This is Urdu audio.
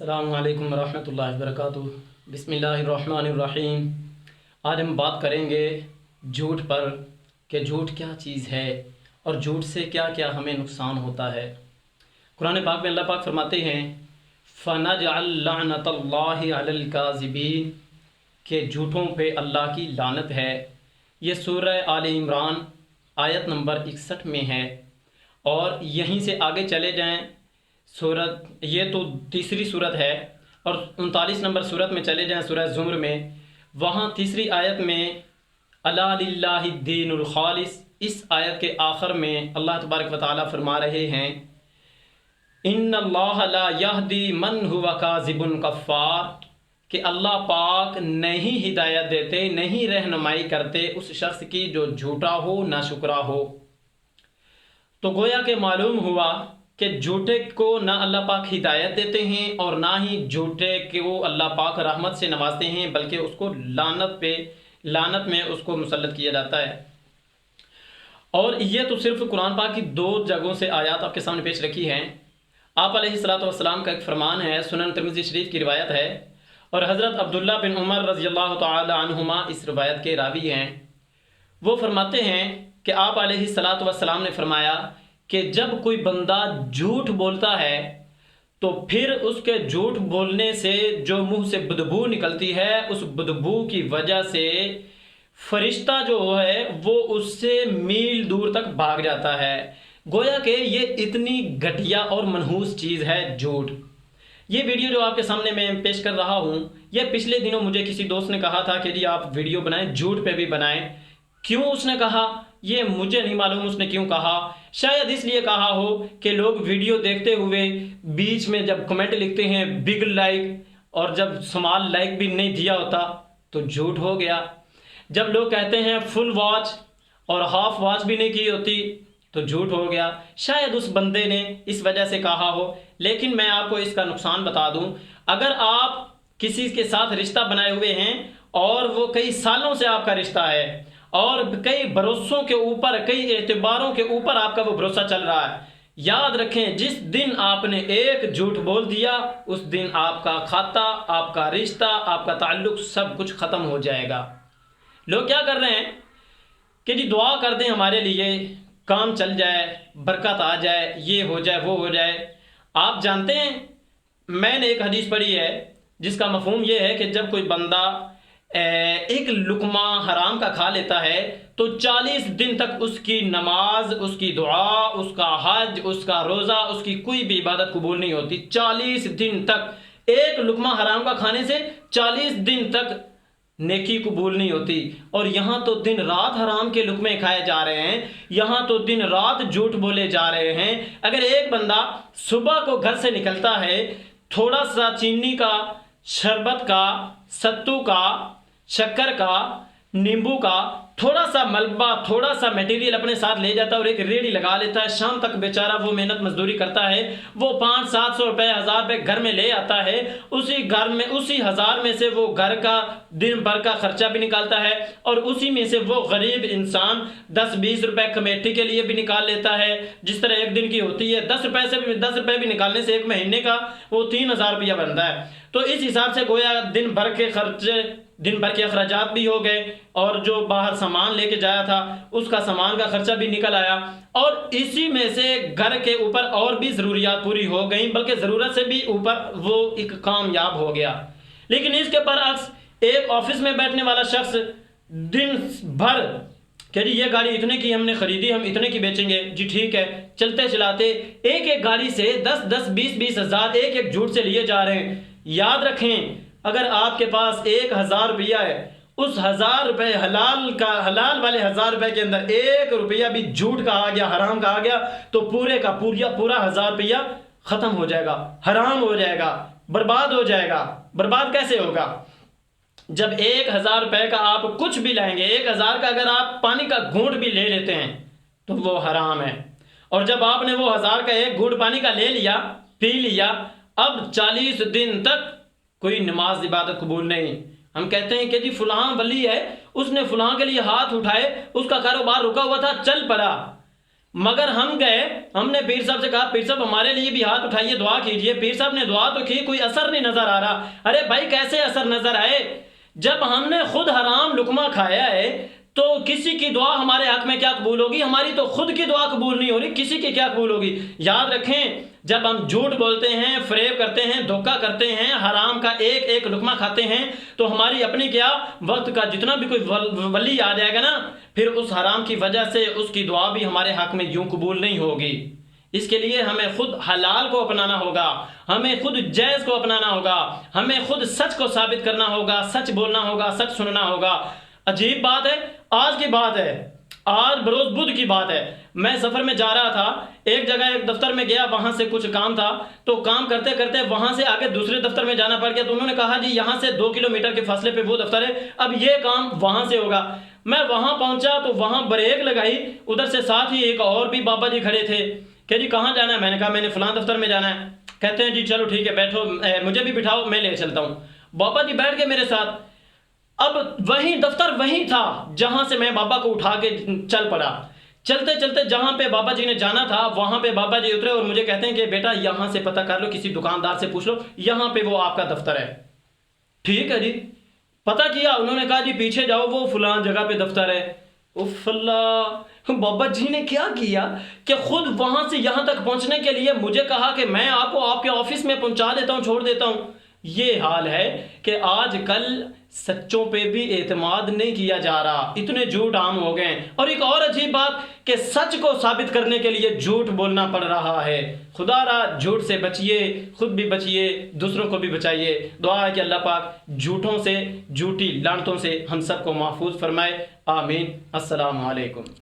السلام علیکم ورحمۃ اللہ وبرکاتہ۔ بسم اللہ الرحمن الرحیم۔ آج ہم بات کریں گے جھوٹ پر کہ جھوٹ کیا چیز ہے اور جھوٹ سے کیا کیا ہمیں نقصان ہوتا ہے۔ قرآن پاک میں اللہ پاک فرماتے ہیں فَنَجْعَلْ لَعْنَةَ اللَّهِ عَلَى الْكَاذِبِينَ کہ جھوٹوں پہ اللہ کی لعنت ہے۔ یہ سورہ آل عمران آیت نمبر 61 میں ہے، اور یہیں سے آگے چلے جائیں سورت، یہ تو تیسری صورت ہے، اور 39 نمبر صورت میں چلے جائیں سورہ زمر میں، وہاں تیسری آیت میں الا للہ الدین الخالص، اس آیت کے آخر میں اللہ تبارک و تعالیٰ فرما رہے ہیں ان اللہ لا یہدی من هو کاذب کفار کہ اللہ پاک نہیں ہدایت دیتے، نہیں رہنمائی کرتے اس شخص کی جو جھوٹا ہو، ناشکرا ہو۔ تو گویا کہ معلوم ہوا کہ جھوٹے کو نہ اللہ پاک ہدایت دیتے ہیں اور نہ ہی جھوٹے کو اللہ پاک رحمت سے نوازتے ہیں، بلکہ اس کو لعنت میں اس کو مسلط کیا جاتا ہے۔ اور یہ تو صرف قرآن پاک کی 2 جگہوں سے آیات آپ کے سامنے پیش رکھی ہیں۔ آپ علیہ الصلوۃ والسلام کا ایک فرمان ہے، سنن ترمذی شریف کی روایت ہے، اور حضرت عبداللہ بن عمر رضی اللہ تعالی عنہما اس روایت کے راوی ہیں۔ وہ فرماتے ہیں کہ آپ علیہ الصلوۃ والسلام نے فرمایا کہ جب کوئی بندہ جھوٹ بولتا ہے تو پھر اس کے جھوٹ بولنے سے جو منہ سے بدبو نکلتی ہے، اس بدبو کی وجہ سے فرشتہ جو ہے وہ اس سے میل دور تک بھاگ جاتا ہے۔ گویا کہ یہ اتنی گھٹیا اور منحوس چیز ہے جھوٹ۔ یہ ویڈیو جو آپ کے سامنے میں پیش کر رہا ہوں، یہ پچھلے دنوں مجھے کسی دوست نے کہا تھا کہ جی آپ ویڈیو بنائیں، جھوٹ پہ بھی بنائیں۔ کیوں اس نے کہا یہ مجھے نہیں معلوم، اس نے کیوں کہا، شاید اس لیے کہا ہو کہ لوگ ویڈیو دیکھتے ہوئے بیچ میں جب کمنٹ لکھتے ہیں بگ لائک، اور جب سمال لائک بھی نہیں دیا ہوتا تو جھوٹ ہو گیا۔ جب لوگ کہتے ہیں فل واچ اور ہاف واچ بھی نہیں کی ہوتی تو جھوٹ ہو گیا۔ شاید اس بندے نے اس وجہ سے کہا ہو، لیکن میں آپ کو اس کا نقصان بتا دوں۔ اگر آپ کسی کے ساتھ رشتہ بنائے ہوئے ہیں اور وہ کئی سالوں سے آپ کا رشتہ ہے اور کئی بھروسوں کے اوپر، کئی اعتباروں کے اوپر آپ کا وہ بھروسہ چل رہا ہے، یاد رکھیں جس دن آپ نے ایک جھوٹ بول دیا اس دن آپ کا کھاتا، آپ کا رشتہ، آپ کا تعلق سب کچھ ختم ہو جائے گا۔ لوگ کیا کر رہے ہیں کہ جی دعا کر دیں ہمارے لیے، کام چل جائے، برکت آ جائے، یہ ہو جائے، وہ ہو جائے۔ آپ جانتے ہیں میں نے ایک حدیث پڑھی ہے جس کا مفہوم یہ ہے کہ جب کوئی بندہ ایک لقمہ حرام کا کھا لیتا ہے تو 40 دن تک اس کی نماز، اس کی دعا، اس کا حج، اس کا روزہ، اس کی کوئی بھی عبادت قبول نہیں ہوتی۔ 40 دن تک ایک لقمہ حرام کا کھانے سے 40 دن تک نیکی قبول نہیں ہوتی۔ اور یہاں تو دن رات حرام کے لقمے کھائے جا رہے ہیں، یہاں تو دن رات جھوٹ بولے جا رہے ہیں۔ اگر ایک بندہ صبح کو گھر سے نکلتا ہے، تھوڑا سا چینی کا، شربت کا، ستو کا، شکر کا، نیمبو کا تھوڑا سا ملبہ، تھوڑا سا میٹیریل اپنے ساتھ لے جاتا ہے اور ایک ریڑھی لگا لیتا ہے، شام تک بیچارہ وہ محنت مزدوری کرتا ہے، وہ 500-700 روپے، 1000 روپے گھر میں لے آتا ہے، اسی گھر میں اسی 1000 میں سے وہ گھر کا دن بھر کا خرچہ بھی نکالتا ہے، اور اسی میں سے وہ غریب انسان 10-20 روپے کمیٹی کے لیے بھی نکال لیتا ہے۔ جس طرح ایک دن کی ہوتی ہے 10 روپے بھی نکالنے سے ایک مہینے کا وہ 3000 روپیہ بنتا ہے۔ تو اس حساب سے گویا دن بھر کے خرچے، دن بھر کے اخراجات بھی ہو گئے، اور جو باہر سامان لے کے جایا تھا اس کا سامان کا خرچہ بھی نکل آیا، اور اسی میں سے گھر کے اوپر اور بھی ضروریات پوری ہو گئیں، بلکہ ضرورت سے بھی اوپر وہ ایک کامیاب ہو گیا۔ لیکن اس کے برعکس ایک آفس میں بیٹھنے والا شخص دن بھر کہ جی یہ گاڑی اتنے کی ہم نے خریدی، ہم اتنے کی بیچیں گے، جی ٹھیک ہے، چلتے چلاتے ایک گاڑی سے 10-10 20-20 ہزار ایک جھوٹ سے لیے جا رہے ہیں۔ یاد رکھیں اگر آپ کے پاس 1000 روپیہ ہے، اس 1000 روپے حلال والے 1000 روپے کے اندر 1 روپیہ بھی جھوٹ کا آ گیا، حرام کا آ گیا، تو پورے کا پورا 1000 روپیہ ختم ہو جائے گا، حرام ہو جائے گا، برباد ہو جائے گا۔ برباد کیسے ہوگا؟ جب 1000 روپے کا آپ کچھ بھی لائیں گے، 1000 کا اگر آپ پانی کا گھونٹ بھی لے لیتے ہیں تو وہ حرام ہے، اور جب آپ نے وہ 1000 کا ایک گھونٹ پانی کا لے لیا، پی لیا، اب 40 دن تک کوئی نماز عبادت قبول نہیں۔ ہم کہتے ہیں کہ جی فلاں ولی ہے، اس نے فلاں کے لیے ہاتھ اٹھائے، اس کا کاروبار رکا ہوا تھا، چل پڑا۔ مگر ہم گئے, ہم نے پیر صاحب سے کہا پیر صاحب ہمارے لیے بھی ہاتھ اٹھائیے, دعا کیجئے. پیر صاحب نے دعا تو کی, کوئی اثر نہیں نظر آ رہا. ارے بھائی کیسے اثر نظر آئے؟ جب ہم نے خود حرام لقمہ کھایا ہے تو کسی کی دعا ہمارے حق میں کیا قبول ہوگی؟ ہماری تو خود کی دعا قبول نہیں ہو رہی, کسی کی کیا قبول ہوگی؟ یاد رکھیں, جب ہم جھوٹ بولتے ہیں, فریب کرتے ہیں, دھوکہ کرتے ہیں, حرام کا ایک ایک لقمہ کھاتے ہیں, تو ہماری اپنی کیا وقت کا جتنا بھی کوئی ولی آ جائے گا نا, پھر اس حرام کی وجہ سے اس کی دعا بھی ہمارے حق میں یوں قبول نہیں ہوگی. اس کے لیے ہمیں خود حلال کو اپنانا ہوگا, ہمیں خود جائز کو اپنانا ہوگا, ہمیں خود سچ کو ثابت کرنا ہوگا, سچ بولنا ہوگا, سچ سننا ہوگا. عجیب بات ہے, آج کی بات ہے, آج بروز بدھ کی بات ہے. میں سفر میں جا رہا تھا, ایک جگہ ایک دفتر میں گیا, وہاں سے کچھ کام تھا, تو کام کرتے کرتے وہاں سے آگے دوسرے دفتر میں جانا پڑ گیا. تو انہوں نے کہا جی یہاں سے 2 کلومیٹر کے فاصلے پہ وہ دفتر ہے, اب یہ کام وہاں سے ہوگا. میں وہاں پہنچا تو وہاں بریک لگائی, ادھر سے ساتھ ہی ایک اور بھی بابا جی کھڑے تھے کہ جی کہاں جانا ہے؟ میں نے کہا میں نے فلاں دفتر میں جانا ہے. کہتے ہیں جی چلو ٹھیک ہے بیٹھو, مجھے بھی بٹھاؤ, میں لے چلتا ہوں. بابا جی بیٹھ گئے میرے ساتھ. اب وہی دفتر وہی تھا جہاں سے میں بابا کو اٹھا کے چل پڑا. چلتے چلتے جہاں پہ بابا جی نے جانا تھا وہاں پہ بابا جی اترے اور مجھے کہتے ہیں کہ بیٹا یہاں سے پتہ کر لو, کسی دکاندار سے پوچھ لو, یہاں پہ وہ آپ کا دفتر ہے. ٹھیک ہے جی, پتہ کیا, انہوں نے کہا جی پیچھے جاؤ وہ فلاں جگہ پہ دفتر ہے. اف اللہ, بابا جی نے کیا کیا کہ خود وہاں سے یہاں تک پہنچنے کے لیے مجھے کہا کہ میں آپ کو آپ کے آفس میں پہنچا دیتا ہوں, چھوڑ دیتا ہوں. یہ حال ہے کہ آج کل سچوں پہ بھی اعتماد نہیں کیا جا رہا, اتنے جھوٹ عام ہو گئے. اور ایک اور عجیب بات کہ سچ کو ثابت کرنے کے لیے جھوٹ بولنا پڑ رہا ہے. خدا را جھوٹ سے بچیے, خود بھی بچیے, دوسروں کو بھی بچائیے. دعا ہے کہ اللہ پاک جھوٹوں سے, جھوٹی لعنتوں سے ہم سب کو محفوظ فرمائے. آمین. السلام علیکم.